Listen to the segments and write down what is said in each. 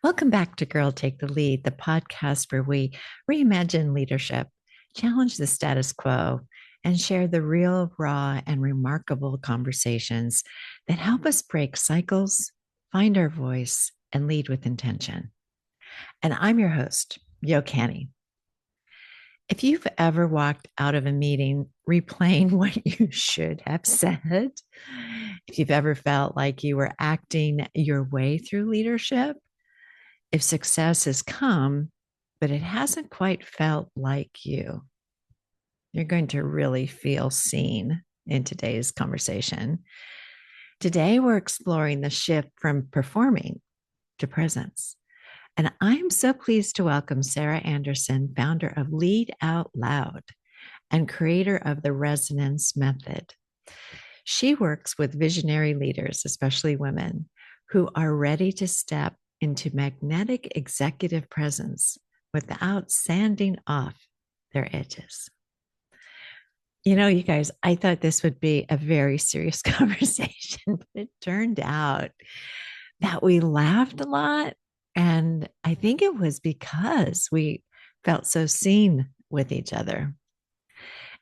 Welcome back to Girl Take the Lead, the podcast where we reimagine leadership, challenge the status quo, and share the real, raw, and remarkable conversations that help us break cycles, find our voice, and lead with intention. And I'm your host, Canny. If you've ever walked out of a meeting replaying what you should have said, if you've ever felt like you were acting your way through leadership, if success has come, but it hasn't quite felt like you're going to really feel seen in today's conversation. Today, we're exploring the shift from performing to presence. And I'm so pleased to welcome Sara Anderson, founder of Lead Out Loud and creator of the Resonance Method. She works with visionary leaders, especially women, who are ready to step into magnetic executive presence without sanding off their edges. You know, you guys, I thought this would be a very serious conversation, but it turned out that we laughed a lot. And I think it was because we felt so seen with each other.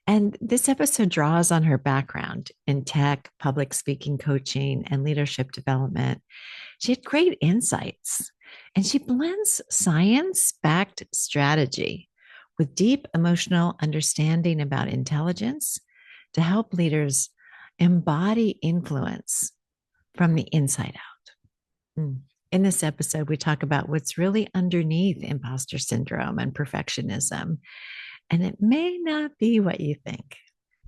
And this episode draws on her background in tech, public speaking coaching, and leadership development. She had great insights, and she blends science backed strategy with deep emotional understanding about intelligence to help leaders embody influence from the inside out. In this episode, we talk about what's really underneath imposter syndrome and perfectionism, and it may not be what you think.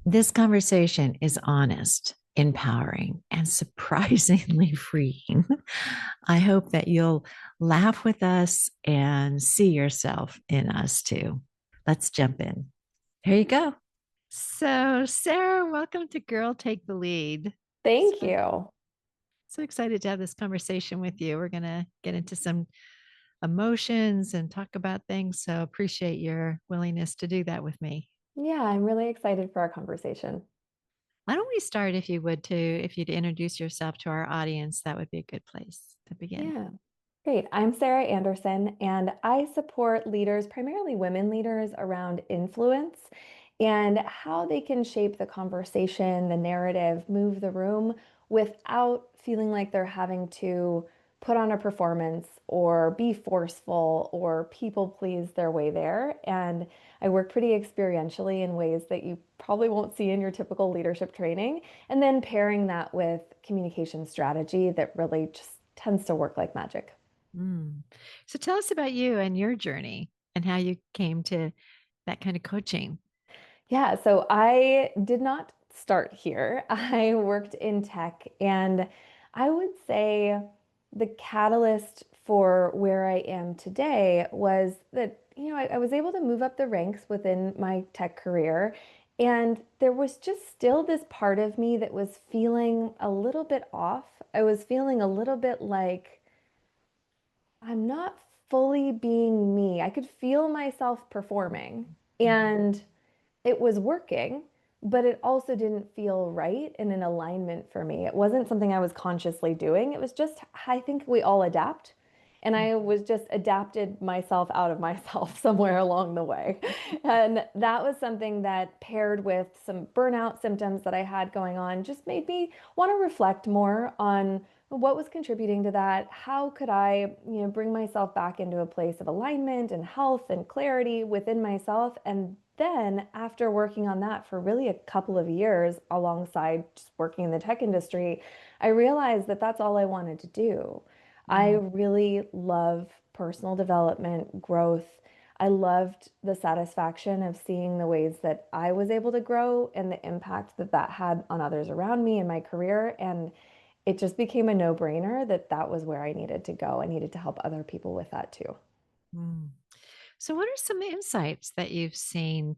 This conversation is honest, empowering, and surprisingly freeing. I hope that you'll laugh with us and see yourself in us too. Let's jump in. Here you go. So, Sara, welcome to Girl Take the Lead. Thank So, you. so excited to have this conversation with you. We're going to get into some emotions and talk about things. So, appreciate your willingness to do that with me. Yeah, I'm really excited for our conversation. Why don't we start, if you'd introduce yourself to our audience, that would be a good place to begin. Yeah, great. I'm Sara Anderson, and I support leaders, primarily women leaders, around influence and how they can shape the conversation, the narrative, move the room without feeling like they're having to put on a performance or be forceful or people please their way there. And I work pretty experientially in ways that you probably won't see in your typical leadership training. And then pairing that with communication strategy that really just tends to work like magic. Mm. So tell us about you and your journey and how you came to that kind of coaching. Yeah, so I did not start here. I worked in tech, and I would say the catalyst for where I am today was that, I was able to move up the ranks within my tech career. And there was just still this part of me that was feeling a little bit off. I was feeling a little bit like I'm not fully being me. I could feel myself performing. Mhm. And it was working, but it also didn't feel right and in alignment for me. It wasn't something I was consciously doing. It was just, I think we all adapt. And I was just adapted myself out of myself somewhere along the way. And that was something that paired with some burnout symptoms that I had going on just made me want to reflect more on what was contributing to that. How could I, bring myself back into a place of alignment and health and clarity within myself? And then after working on that for really a couple of years alongside just working in the tech industry, I realized that that's all I wanted to do. I Mm. really love personal development, growth. I loved the satisfaction of seeing the ways that I was able to grow and the impact that that had on others around me in my career. And it just became a no-brainer that that was where I needed to go. I needed to help other people with that too. Mm. So, what are some insights that you've seen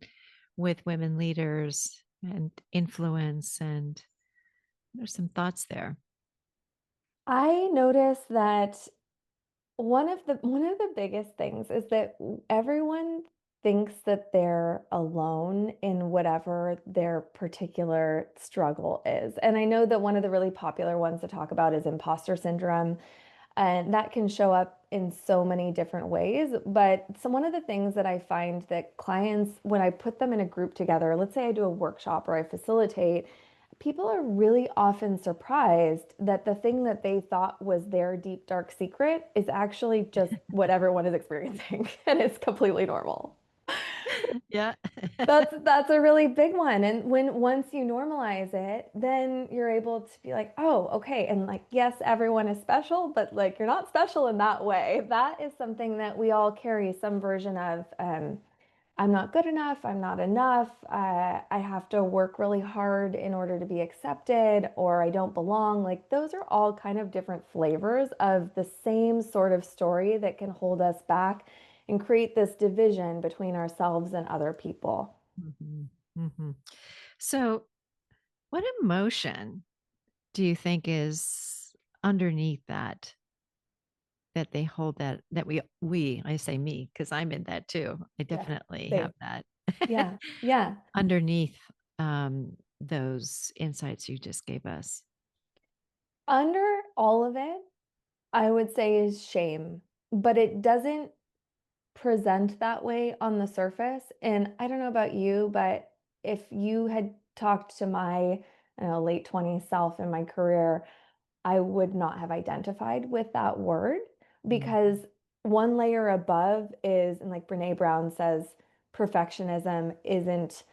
with women leaders and influence? And there's some thoughts there. I noticed that one of the biggest things is that everyone thinks that they're alone in whatever their particular struggle is. And I know that one of the really popular ones to talk about is imposter syndrome. And that can show up in so many different ways. But one of the things that I find that clients, when I put them in a group together, let's say I do a workshop or I facilitate, people are really often surprised that the thing that they thought was their deep, dark secret is actually just what everyone is experiencing. And it's completely normal. Yeah. That's a really big one. And when once you normalize it, then you're able to be like, oh, okay. And like, yes, everyone is special, but like you're not special in that way. That is something that we all carry some version of. I'm not good enough. I'm not enough. I have to work really hard in order to be accepted, or I don't belong. Like, those are all kind of different flavors of the same sort of story that can hold us back and create this division between ourselves and other people. Mhm. Mhm. So, what emotion do you think is underneath that they hold that we I say me because I'm in that too. I Yeah, definitely have same. that Yeah, yeah. underneath those insights you just gave us. Under all of it, I would say is shame, but it doesn't present that way on the surface. And I don't know about you, but if you had talked to my, late 20s self in my career, I would not have identified with that word Mm, because one layer above is, and like Brene Brown says, perfectionism isn't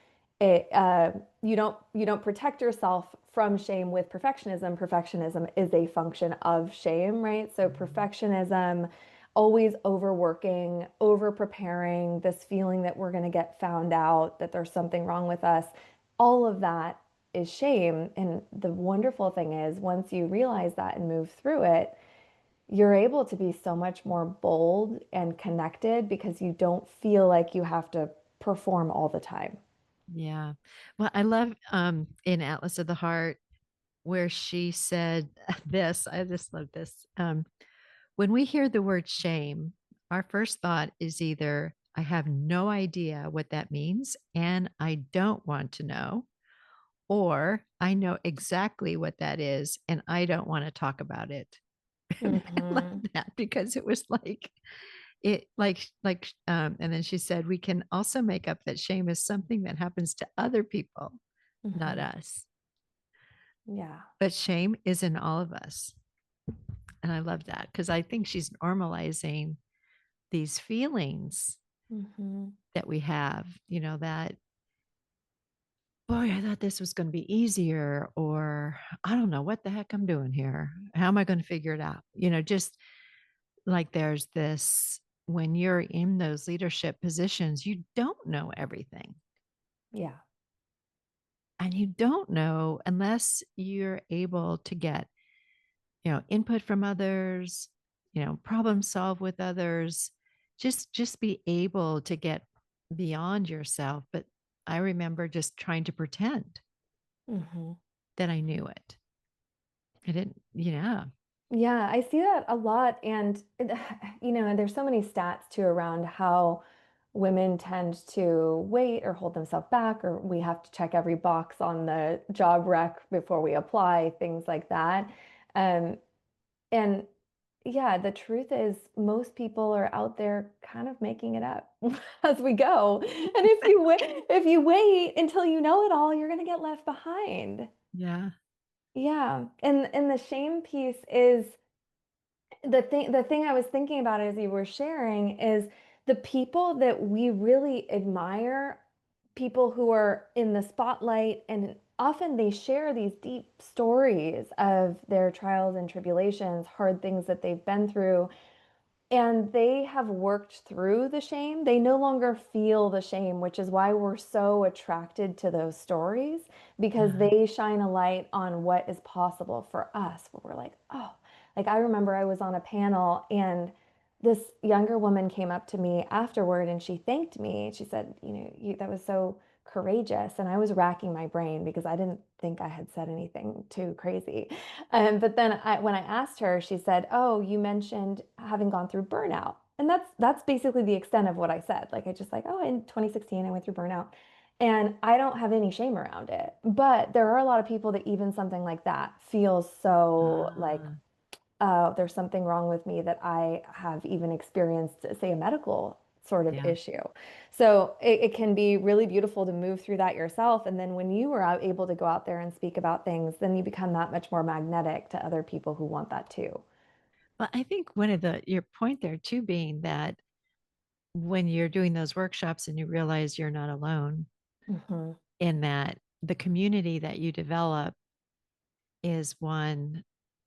it, you don't protect yourself from shame with perfectionism. Perfectionism is a function of shame, right? So mhm. perfectionism, always overworking, over preparing, this feeling that we're going to get found out, that there's something wrong with us, all of that is shame. And the wonderful thing is, once you realize that and move through it, you're able to be so much more bold and connected because you don't feel like you have to perform all the time. Yeah. Well, I love in Atlas of the Heart where she said this. I just love this. When we hear the word shame, our first thought is either I have no idea what that means and I don't want to know, or I know exactly what that is and I don't want to talk about it. I love Hmm. that because it was and then she said we can also make up that shame is something that happens to other people, not Hmm. us. Yeah. But shame is in all of us. And I love that because I think she's normalizing these feelings Hmm. that we have, that, boy, I thought this was going to be easier, or I don't know what the heck I'm doing here. How am I going to figure it out? Just like there's this, when you're in those leadership positions, you don't know everything. Yeah. And you don't know unless you're able to get, input from others, problem solve with others, just be able to get beyond yourself. But I remember just trying to pretend Hmm. that I knew it. I didn't, yeah. Yeah, I see that a lot. And, there's so many stats too around how women tend to wait or hold themselves back, or we have to check every box on the job rec before we apply, things like that. Um, and yeah, the truth is, most people are out there kind of making it up as we go. And if you wait until you know it all, you're going to get left behind. Yeah. Yeah. And the shame piece is the thing I was thinking about as you were sharing is the people that we really admire, people who are in the spotlight, and often they share these deep stories of their trials and tribulations, hard things that they've been through, and they have worked through the shame. They no longer feel the shame, which is why we're so attracted to those stories, because Uh-huh. they shine a light on what is possible for us, where we're like, oh, like I remember I was on a panel and this younger woman came up to me afterward and she thanked me. She said, that was so courageous. And I was racking my brain because I didn't think I had said anything too crazy. But then when I asked her, she said, "Oh, you mentioned having gone through burnout." And that's basically the extent of what I said. Like I just like, "Oh, in 2016 I went through burnout." And I don't have any shame around it. But there are a lot of people that even something like that feels so like Ah, there's something wrong with me that I have even experienced, say, a medical sort of Yeah. issue. So it can be really beautiful to move through that yourself. And then when you are able to go out there and speak about things, then you become that much more magnetic to other people who want that too. Well, I think one of your point there too being that when you're doing those workshops and you realize you're not alone Hmm. in that the community that you develop is one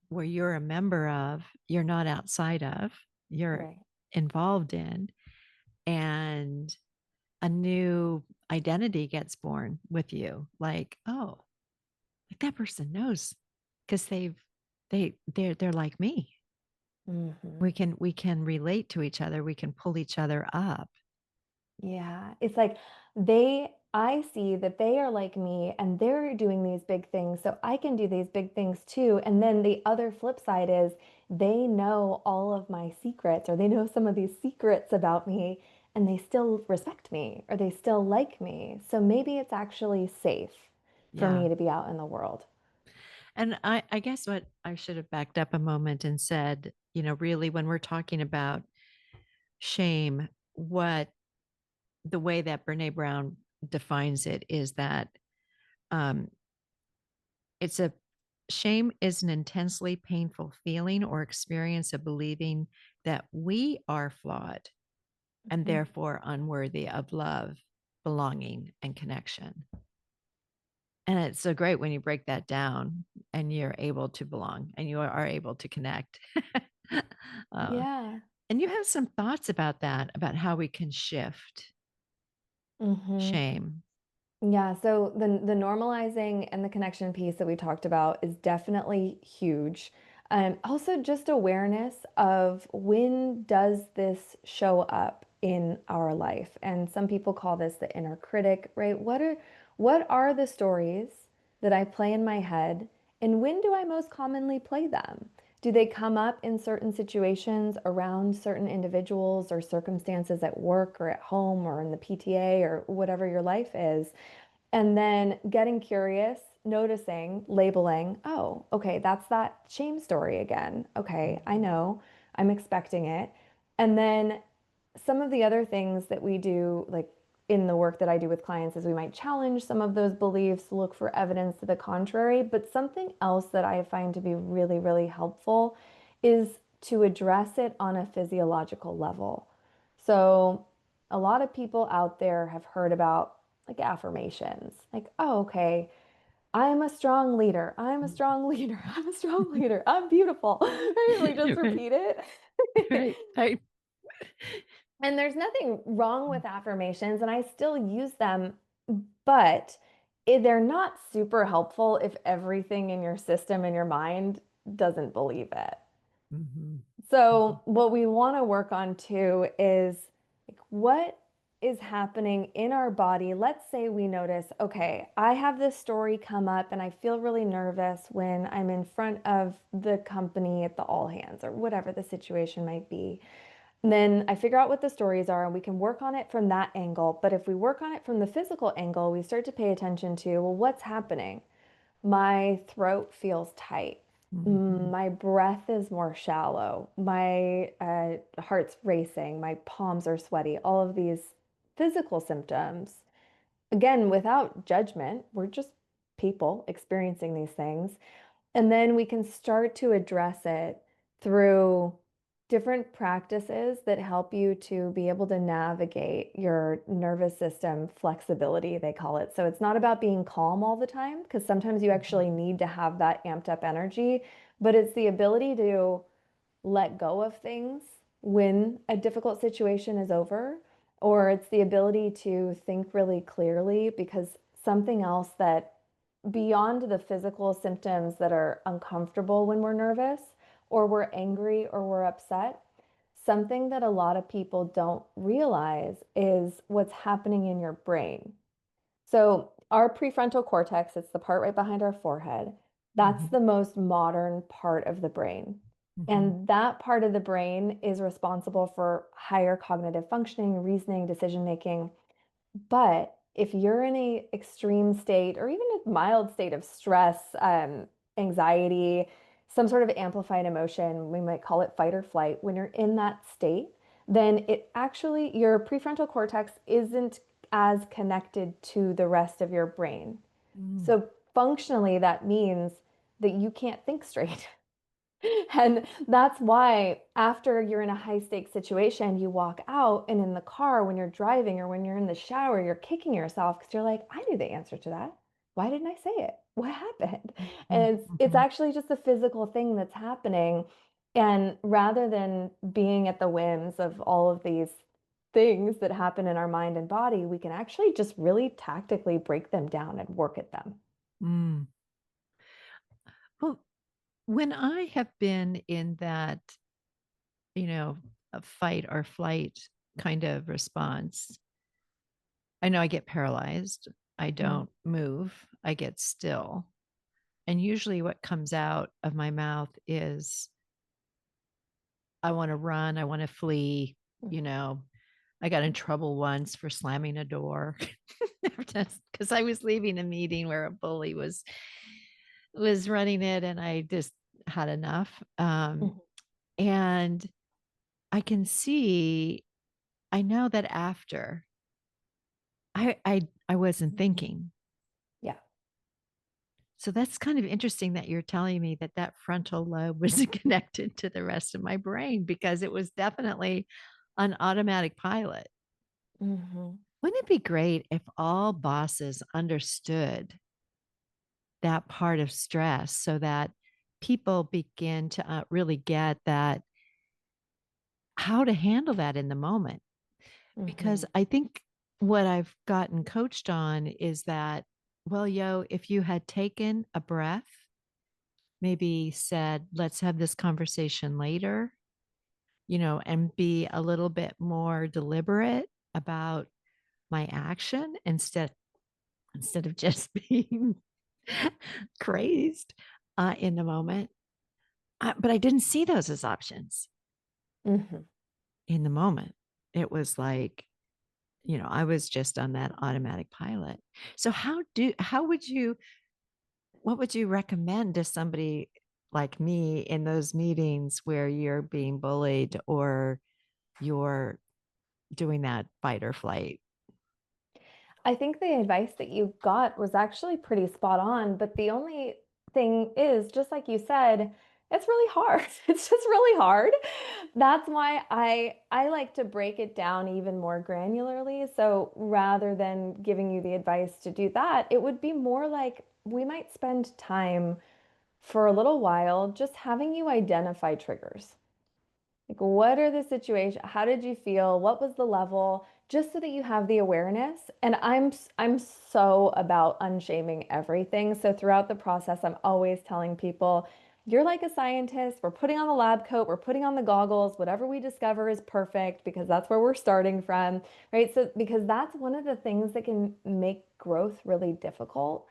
where you're a member of, you're not outside of, you're Right. involved in, and a new identity gets born with you. Like, oh, like that person knows because they're like me. Hmm. We can relate to each other. We can pull each other up. Yeah, it's like I see that they are like me and they're doing these big things, so I can do these big things too. And then the other flip side is they know all of my secrets, or they know some of these secrets about me, and they still respect me or they still like me. So maybe it's actually safe for Yeah. me to be out in the world. And I guess what I should have backed up a moment and said, really, when we're talking about shame, what the way that Brene Brown defines it is that um, it's a shame is an intensely painful feeling or experience of believing that we are flawed and Mhm. therefore unworthy of love, belonging, and connection. And it's so great when you break that down and you're able to belong and you are able to connect. uh, Yeah. and you have some thoughts about that, about how we can shift Hmm. shame. Yeah, so the normalizing and the connection piece that we talked about is definitely huge. Also, just awareness of when does this show up in our life, and some people call this the inner critic, right? What are the stories that I play in my head, and when do I most commonly play them? Do they come up in certain situations around certain individuals or circumstances at work or at home or in the PTA or whatever your life is? And then getting curious, noticing, labeling, oh, okay, that's that shame story again. Okay, I know, I'm expecting it. And then some of the other things that we do, like in the work that I do with clients, is we might challenge some of those beliefs, look for evidence to the contrary. But something else that I find to be really, really helpful is to address it on a physiological level. So, a lot of people out there have heard about like affirmations, like, oh, okay, I'm a strong leader. I'm a strong leader. I'm a strong leader. I'm beautiful. Right? We just Right, repeat it. right, right. And there's nothing wrong with affirmations, and I still use them, but they're not super helpful if everything in your system and your mind doesn't believe it. Mhm. Mhm. So, what we want to work on too is like, what is happening in our body. Let's say we notice, okay, I have this story come up and I feel really nervous when I'm in front of the company at the all hands or whatever the situation might be. And then I figure out what the stories are and we can work on it from that angle. But if we work on it from the physical angle, we start to pay attention to, well, what's happening? My throat feels tight. Mhm. My breath is more shallow. My heart's racing. My palms are sweaty. All of these physical symptoms. Again, without judgment, we're just people experiencing these things. And then we can start to address it through different practices that help you to be able to navigate your nervous system flexibility, they call it. So it's not about being calm all the time, because sometimes you Mhm. actually need to have that amped up energy, but it's the ability to let go of things when a difficult situation is over, or it's the ability to think really clearly, because something else that beyond the physical symptoms that are uncomfortable when we're nervous or we're angry or we're upset, something that a lot of people don't realize is what's happening in your brain. So, our prefrontal cortex, it's the part right behind our forehead. That's Mhm. the most modern part of the brain. Mhm. And that part of the brain is responsible for higher cognitive functioning, reasoning, decision making. But if you're in a extreme state or even a mild state of stress, anxiety, some sort of amplified emotion, we might call it fight or flight, when you're in that state, then it actually, your prefrontal cortex isn't as connected to the rest of your brain. Mm, So functionally, that means that you can't think straight. And that's why after you're in a high stakes situation, you walk out and in the car when you're driving or when you're in the shower, you're kicking yourself because you're like, I knew the answer to that. Why didn't I say it? What happened? mhm, And it's mhm, actually just a physical thing that's happening. And rather than being at the whims of all of these things that happen in our mind and body, we can actually just really tactically break them down and work at them. mm. Well, when I have been in that, you know, a fight or flight kind of response, I know I get paralyzed. I Mm, don't move. I get still. And usually what comes out of my mouth is, I want to run. I want to flee. mm, You know, I got in trouble once for slamming a door because I was leaving a meeting where a bully was running it, and I just had enough. mm. And I can see, I know that after I wasn't thinking. Yeah. So that's kind of interesting that you're telling me that that frontal lobe was connected to the rest of my brain, because it was definitely an automatic pilot. Hmm. Wouldn't it be great if all bosses understood that part of stress, so that people begin to really get that, how to handle that in the moment? Because Hmm. I think what I've gotten coached on is that, well, if you had taken a breath, maybe said, let's have this conversation later, and be a little bit more deliberate about my action, instead of just being crazed in the moment. But I didn't see those as options Hmm. in the moment. It was like, I was just on that automatic pilot. So how would you, what would you recommend to somebody like me in those meetings where you're being bullied, or you're doing that fight or flight? I think the advice that you got was actually pretty spot on, but the only thing is, just like you said, it's really hard. It's just really hard. That's why I like to break it down even more granularly. So rather than giving you the advice to do that, it would be more like we might spend time for a little while just having you identify triggers. Like, what are the situations? How did you feel? What was the level? Just so that you have the awareness. And I'm so about unshaming everything. So throughout the process, I'm always telling people, you're like a scientist. We're putting on the lab coat, we're putting on the goggles. Whatever we discover is perfect because that's where we're starting from, right? So because that's one of the things that can make growth really difficult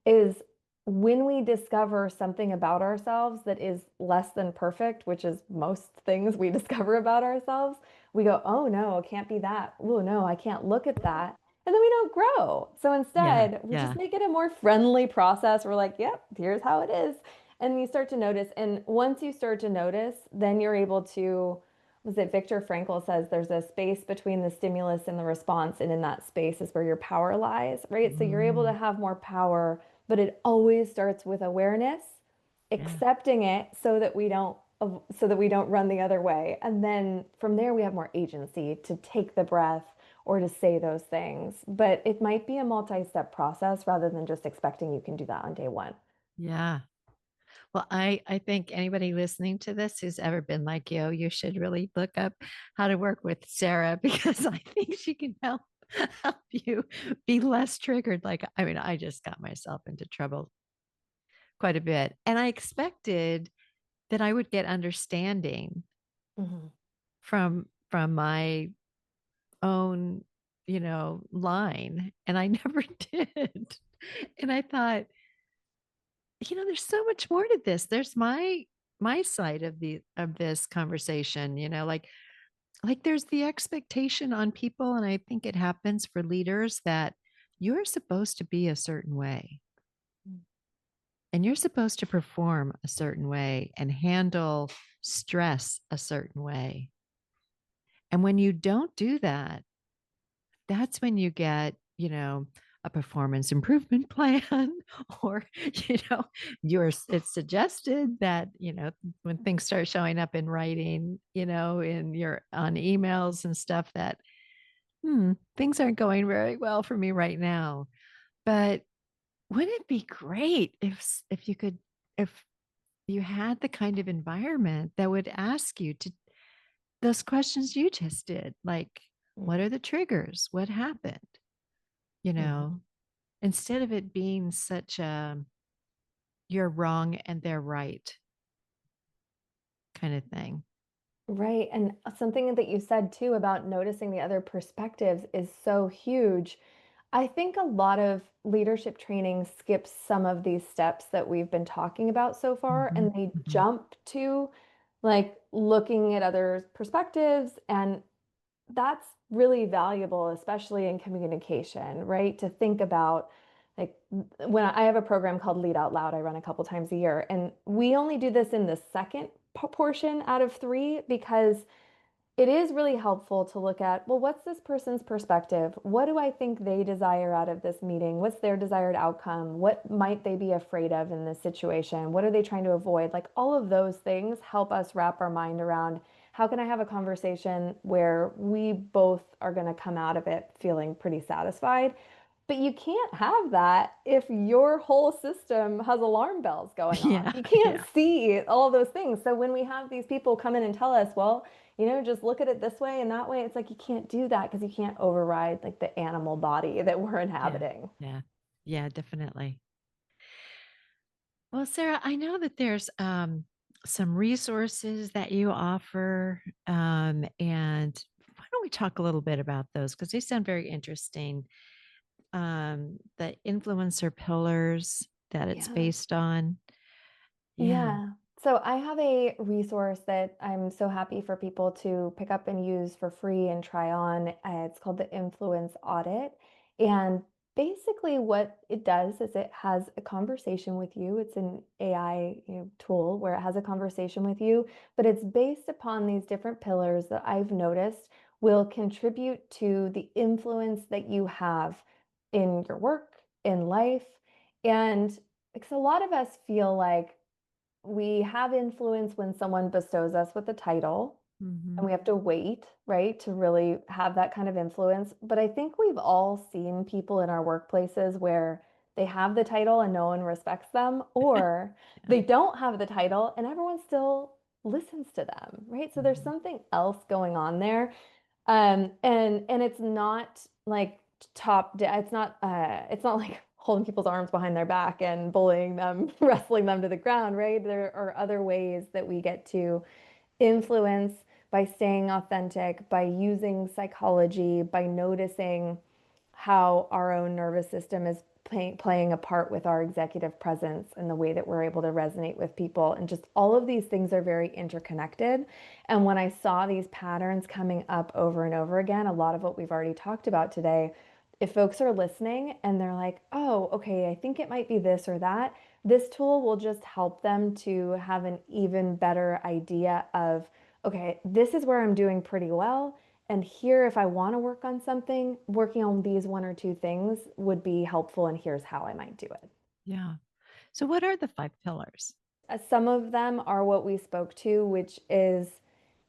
is when we discover something about ourselves that is less than perfect, which is most things we discover about ourselves, we go, oh no, it can't be that. Oh no, I can't look at that. And then we don't grow. So Yeah, instead, we just yeah, make it a more friendly process. We're like, yep, here's how it is. And you start to notice. And once you start to notice, then you're able to, was it Viktor Frankl says there's a space between the stimulus and the response, and in that space is where your power lies, right? So you're able to mm, have more power, but it always starts with awareness, yeah, accepting it so that we don't run the other way. And then from there we have more agency to take the breath or to say those things. But it might be a multi-step process rather than just expecting you can do that on day one. yeah. Well, I think anybody listening to this who's ever been like you should really look up how to work with Sarah, because I think she can help you be less triggered. Like, I mean, I just got myself into trouble quite a bit, and I expected that I would get understanding Mhm. from my own, line, and I never did. And I thought, there's so much more to this. There's my side of this conversation, like there's the expectation on people, and I think it happens for leaders, that you're supposed to be a certain way. and you're supposed to perform a certain way and handle stress a certain way. And when you don't do that, that's when you get, a performance improvement plan or, it's suggested that, when things start showing up in writing, in your on emails and stuff that, things aren't going very well for me right now. But wouldn't it be great if you could if you had the kind of environment that would ask you to those questions you just did, like, what are the triggers? What happened? You Mhm. know, instead of it being such a you're wrong and they're right kind of thing. Right. And something that you said too about noticing the other perspectives is so huge. I think a lot of leadership training skips some of these steps that we've been talking about so far, Hmm. and they Hmm. jump to like looking at other perspectives. And that's really valuable, especially in communication, right? To think about like when I have a program called Lead Out Loud, I run a couple times a year, and we only do this in the second portion out of three because it is really helpful to look at, well, what's this person's perspective? What do I think they desire out of this meeting? What's their desired outcome? What might they be afraid of in this situation? What are they trying to avoid? Like all of those things help us wrap our mind around how can I have a conversation where we both are going to come out of it feeling pretty satisfied? But you can't have that if your whole system has alarm bells going off. Yeah. You can't Yeah. see all those things. So when we have these people come in and tell us, well, just look at it this way and that way, it's like you can't do that because you can't override like the animal body that we're Yeah. inhabiting. Yeah. Yeah, definitely. Well, Sarah, I know that there's some resources that you offer. And why don't we talk a little bit about those? Because they sound very interesting. The influencer pillars that it's Yeah. based on. Yeah. Yeah. So I have a resource that I'm so happy for people to pick up and use for free and try on. It's called the Influence Audit. And basically what it does is it has a conversation with you. It's an AI, tool where it has a conversation with you, but it's based upon these different pillars that I've noticed will contribute to the influence that you have in your work, in life. And because a lot of us feel like we have influence when someone bestows us with a title, and Hmm. we have to wait, right, to really have that kind of influence. But I think we've all seen people in our workplaces where they have the title and no one respects them, or Yeah. they don't have the title and everyone still listens to them, right? So there's Hmm. something else going on there. And it's not like it's not like holding people's arms behind their back and bullying them, wrestling them to the ground, right? There are other ways that we get to influence by staying authentic, by using psychology, by noticing how our own nervous system is playing a part with our executive presence and the way that we're able to resonate with people. And just all of these things are very interconnected. And when I saw these patterns coming up over and over again, a lot of what we've already talked about today, if folks are listening and they're like, oh, okay, I think it might be this or that, this tool will just help them to have an even better idea of, okay, this is where I'm doing pretty well. And here, if I want to work on something, working on these one or two things would be helpful. And here's how I might do it. Yeah. So, what are the five pillars? Some of them are what we spoke to, which is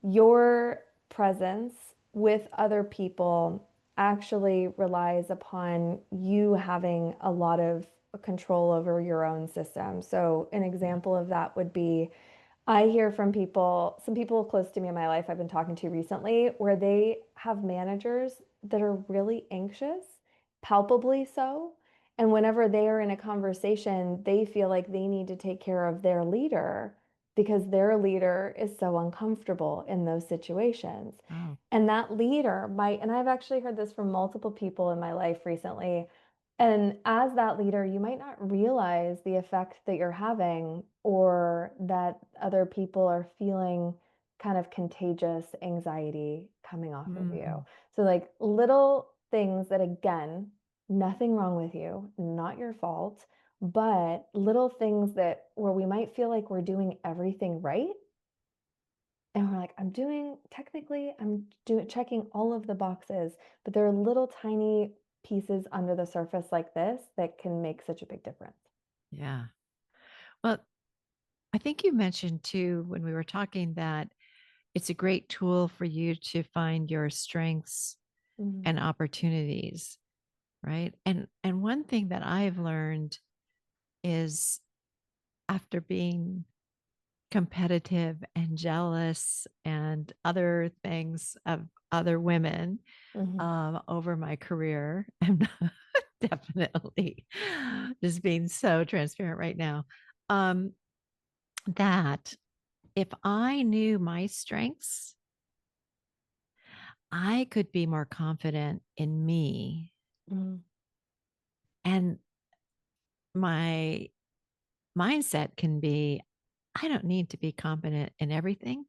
your presence with other people actually relies upon you having a lot of control over your own system. So, an Yeah. example of that would be I hear from people, some people close to me in my life I've been talking to recently, where they have managers that are really anxious, palpably so. And whenever they are in a conversation, they feel like they need to take care of their leader because their leader is so uncomfortable in those situations. Oh. And that leader might, and I've actually heard this from multiple people in my life recently, and as that leader, you might not realize the effect that you're having or that other people are feeling kind of contagious anxiety coming off of you. Mm. So, like little things that, again, nothing wrong with you, not your fault. But little things that where we might feel like we're doing everything right, and we're like, technically, I'm doing checking all of the boxes, but there are little tiny pieces under the surface like this that can make such a big difference. Yeah. Well, I think you mentioned too when we were talking that it's a great tool for you to find your strengths Mhm. and opportunities, right? And one thing that I've learned is after being competitive and jealous and other things of other women Mhm. over my career, I'm definitely just being so transparent right now. Um, that if I knew my strengths, I could be more confident in me. Mhm. And my mindset can be I don't need to be competent in everything.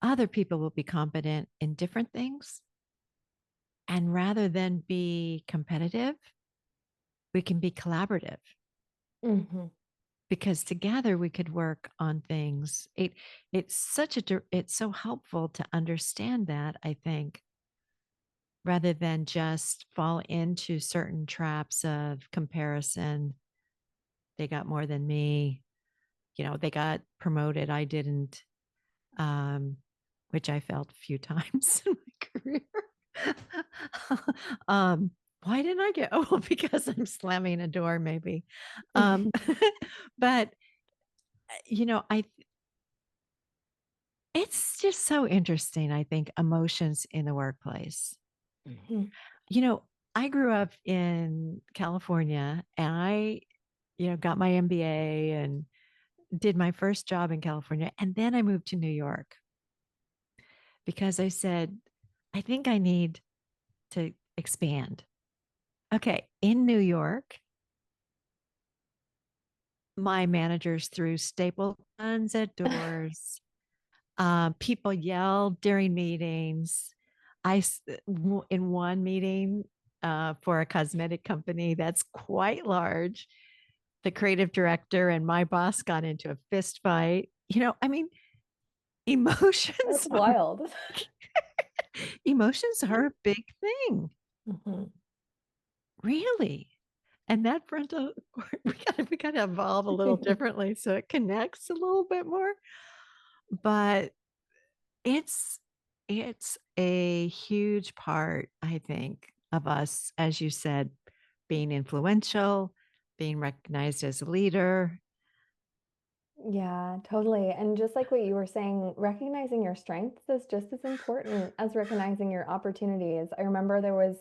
Other people will be competent in different things. And rather than be competitive, we can be collaborative Mhm. because together we could work on things. It's so helpful to understand that, I think, rather than just fall into certain traps of comparison. They got more than me, they got promoted, I didn't, um, which I felt a few times in my career. um, why didn't I get? Oh, because I'm slamming a door, maybe. Um, but I it's just so interesting. I think emotions in the workplace. Mhm. You know, I grew up in California, and got my MBA and did my first job in California, and then I moved to New York because I said, I think I need to expand. Okay, in New York, my managers threw staple guns at doors. People yelled during meetings. In one meeting for a cosmetic company that's quite large, the creative director and my boss got into a fist fight. I mean, That's emotions are wild. emotions are a big thing, Mhm. really. And that frontal we gotta evolve a little differently so it connects a little bit more. But it's it's a huge part, I think, of us, as you said, being influential, being recognized as a leader. Yeah, totally. And just like what you were saying, recognizing your strengths is just as important as recognizing your opportunities. I remember there was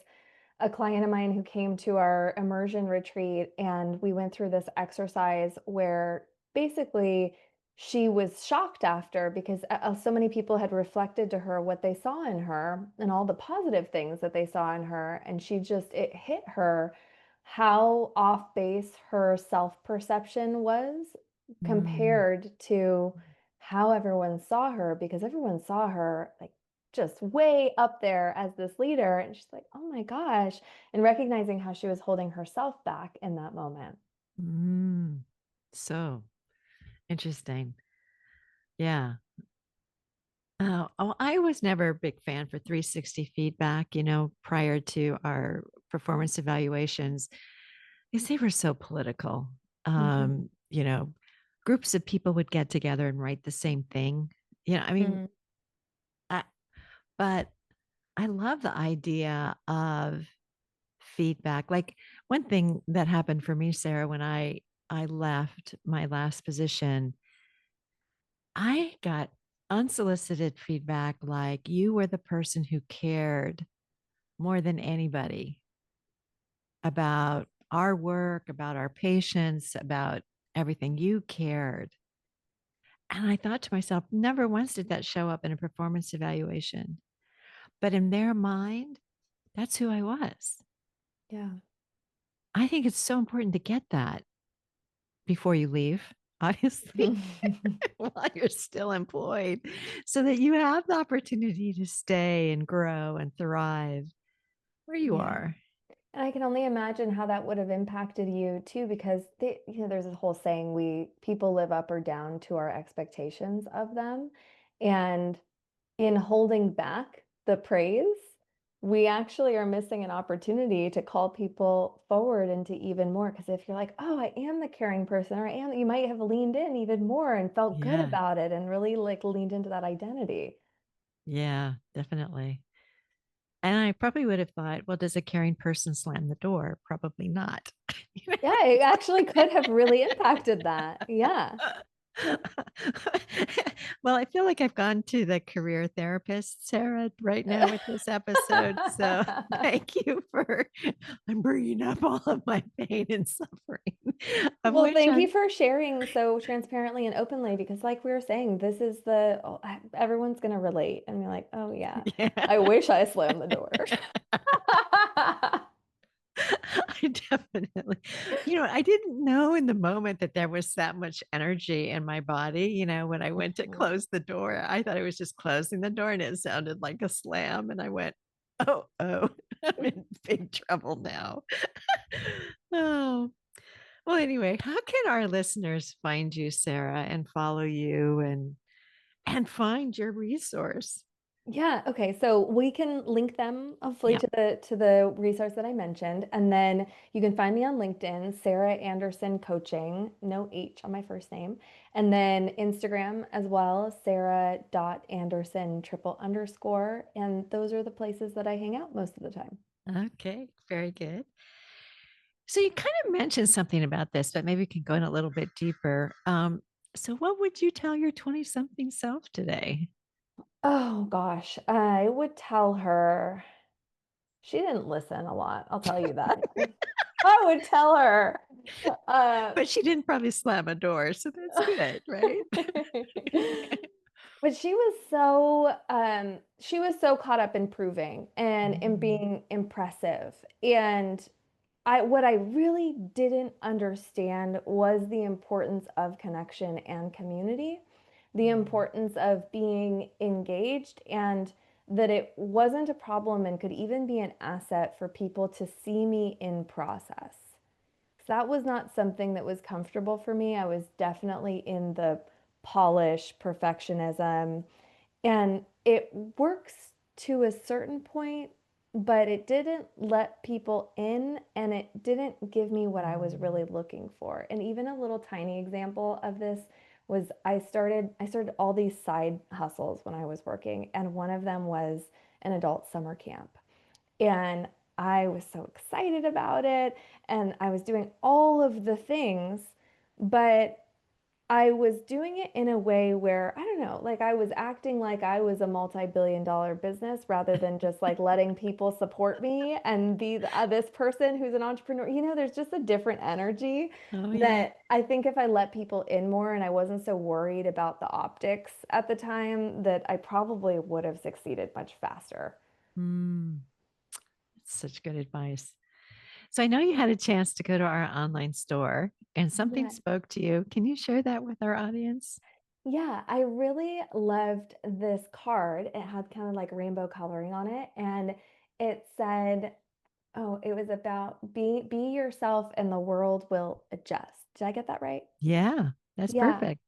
a client of mine who came to our immersion retreat, and we went through this exercise where basically she was shocked after because so many people had reflected to her what they saw in her and all the positive things that they saw in her. And it hit her how off base her self-perception was Mm, compared to how everyone saw her, because everyone saw her like just way up there as this leader. And she's like, oh my gosh. And recognizing how she was holding herself back in that moment. mm. So interesting. Yeah. I was never a big fan for 360 feedback, prior to our performance evaluations, because they were so political. Mhm. Groups of people would get together and write the same thing. I mean, Mm. I, but I love the idea of feedback. Like one thing that happened for me, Sarah, when I left my last position, I got unsolicited feedback like you were the person who cared more than anybody about our work, about our patients, about everything. You cared. And I thought to myself, never once did that show up in a performance evaluation. But in their mind, that's who I was. Yeah. I think it's so important to get that before you leave, obviously, while you're still employed, so that you have the opportunity to stay and grow and thrive where you Yeah. are. And I can only imagine how that would have impacted you too, because there's this whole saying we people live up or down to our expectations of them. And in holding back the praise, we actually are missing an opportunity to call people forward into even more. Because if you're like, oh, I am the caring person, or I am, you might have leaned in even more and felt good Yeah. about it and really like leaned into that identity. Yeah, definitely. And I probably would have thought, well, does a caring person slam the door? Probably not. You Yeah, it actually could have really impacted that. Yeah. know? Well, I feel like I've gone to the career therapist, Sarah, right now with this episode. So thank you for, I'm bringing up all of my pain and suffering, of Well, which thank you I'm, for sharing so transparently and openly because, like we were saying, this is everyone's going to relate and be like, oh, yeah, yeah. I wish I slammed the door. I definitely, I didn't know in the moment that there was that much energy in my body. When I went to Mhm. close the door, I thought I was just closing the door and it sounded like a slam. And I went, oh, I'm in big trouble now. Oh, well, anyway, how can our listeners find you, Sarah, and follow you and find your resource? Yeah, okay. So we can link them hopefully Yeah. to the resource that I mentioned. And then you can find me on LinkedIn, Sara Anderson Coaching, no H on my first name. And then Instagram as well, Sarah.Anderson triple underscore. And those are the places that I hang out most of the time. Okay. Very good. So you kind of mentioned something about this, but maybe we can go in a little bit deeper. So what would you tell your 20 something self today? Oh gosh, I would tell her she didn't listen a lot. I'll tell you that. I would tell her. Uh, But she didn't probably slam a door, so that's good, right? But she was so caught up in proving and in Mm, being impressive. And I what I really didn't understand was the importance of connection and community, the mm, importance of being engaged and that it wasn't a problem and could even be an asset for people to see me in process. That was not something that was comfortable for me. I was definitely in the polish, perfectionism, and it works to a certain point, but it didn't let people in and it didn't give me what I was mm. really looking for. And even a little tiny example of this was I started all these side hustles when I was working, and one of them was an adult summer camp. And I was so excited about it. And I was doing all of the things, but I was doing it in a way where, I don't know, like I was acting like I was a multi-billion-dollar business rather than just like letting people support me and be this person who's an entrepreneur. There's just a different energy Oh, yeah. that I think if I let people in more and I wasn't so worried about the optics at the time, that I probably would have succeeded much faster. Mm, that's such good advice. So I know you had a chance to go to our online store and something Yeah. spoke to you. Can you share that with our audience? Yeah, I really loved this card. It had kind of like rainbow coloring on it, and it said, "Oh, it was about be yourself and the world will adjust." Did I get that right? Yeah, that's Yeah. perfect.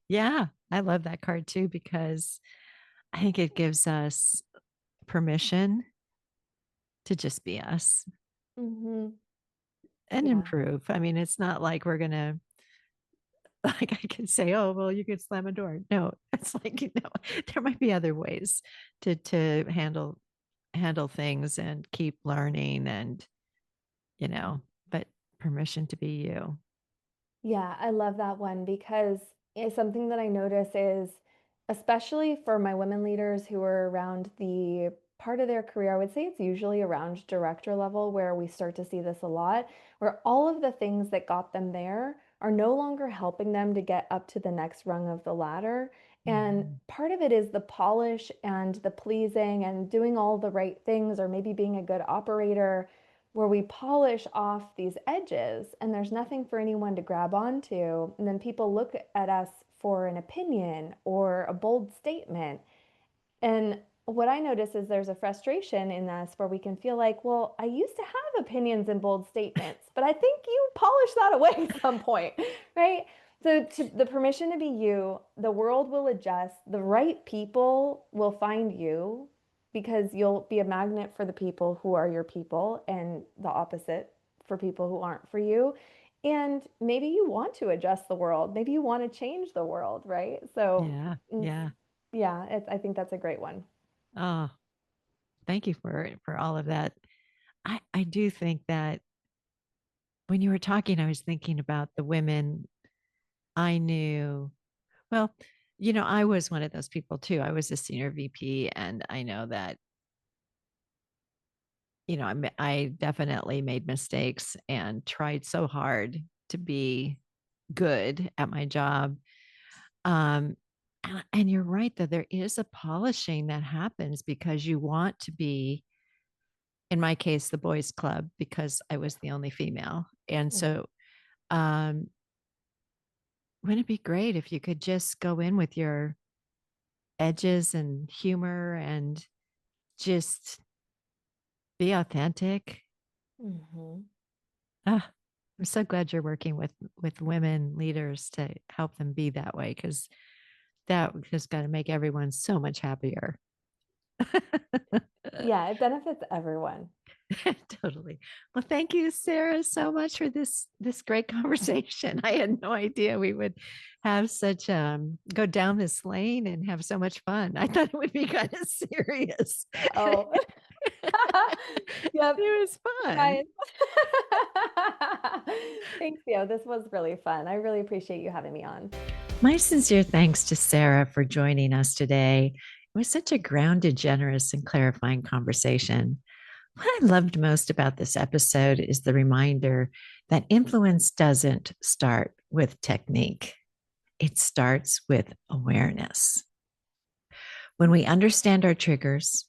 Yeah, I love that card too because I think it gives us permission to just be us Hmm. and Yeah. improve. I mean, it's not like we're going to, like, I can say, oh, well, you could slam a door. No, it's like, there might be other ways to handle things and keep learning and, but permission to be you. Yeah, I love that one because it's something that I notice is, especially for my women leaders who are around the part of their career, I would say it's usually around director level where we start to see this a lot, where all of the things that got them there are no longer helping them to get up to the next rung of the ladder. And Mhm. part of it is the polish and the pleasing and doing all the right things, or maybe being a good operator where we polish off these edges and there's nothing for anyone to grab onto. And then people look at us for an opinion or a bold statement. And what I notice is there's a frustration in us where we can feel like, well, I used to have opinions and bold statements, but I think you polished that away at some point, right? So, to the permission to be you, the world will adjust. The right people will find you because you'll be a magnet for the people who are your people and the opposite for people who aren't for you. And maybe you want to adjust the world. Maybe you want to change the world, right? So, Yeah. mm, Yeah. yeah, I think that's a great one. Oh, thank you for all of that. I do think that when you were talking, I was thinking about the women I knew. Well, I was one of those people too. I was a senior VP, and I know that, I definitely made mistakes and tried so hard to be good at my job. Um, and you're right, though, there is a polishing that happens because you want to be, in my case, the boys' club, because I was the only female. And Mhm. so, um, wouldn't it be great if you could just go in with your edges and humor and just be authentic? Mhm. Ah, I'm so glad you're working with women leaders to help them be that way, because that is going to make everyone so much happier. Yeah, it benefits everyone. Totally. Well, thank you, Sarah, so much for this great conversation. I had no idea we would have such go down this lane and have so much fun. I thought it would be kind of serious. Oh, It yep. was fun. Guys. Thanks, Theo. This was really fun. I really appreciate you having me on. My sincere thanks to Sarah for joining us today. It was such a grounded, generous, and clarifying conversation. What I loved most about this episode is the reminder that influence doesn't start with technique, it starts with awareness. When we understand our triggers,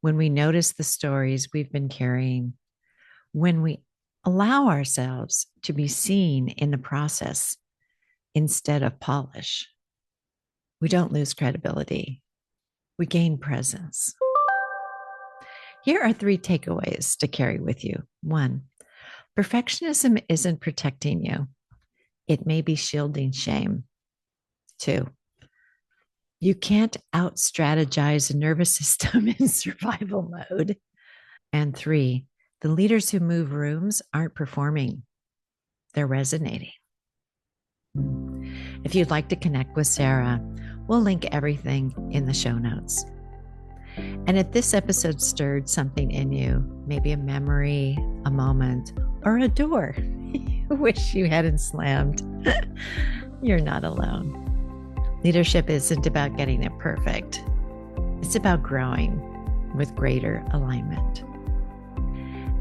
when we notice the stories we've been carrying, when we allow ourselves to be seen in the process instead of polish, we don't lose credibility, we gain presence. Here are 3 takeaways to carry with you. 1, perfectionism isn't protecting you, it may be shielding shame. 2, you can't out strategize a nervous system in survival mode. And 3, the leaders who move rooms aren't performing, they're resonating. If you'd like to connect with Sarah, we'll link everything in the show notes. And if this episode stirred something in you, maybe a memory, a moment, or a door you wish you hadn't slammed, you're not alone. Leadership isn't about getting it perfect, it's about growing with greater alignment.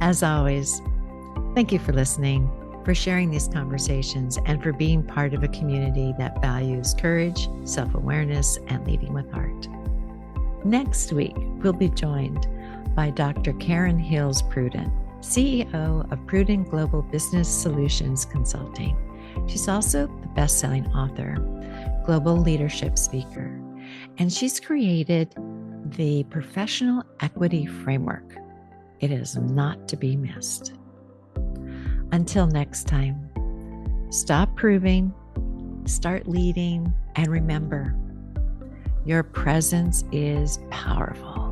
As always, thank you for listening, for sharing these conversations, and for being part of a community that values courage, self-awareness, and leading with heart. Next week, we'll be joined by Dr. Karen Hills Pruden, CEO of Pruden Global Business Solutions Consulting. She's also the best-selling author, global leadership speaker, and she's created the Professional Equity Framework. It is not to be missed. Until next time, stop proving, start leading, and remember, your presence is powerful.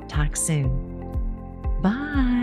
Talk soon. Bye.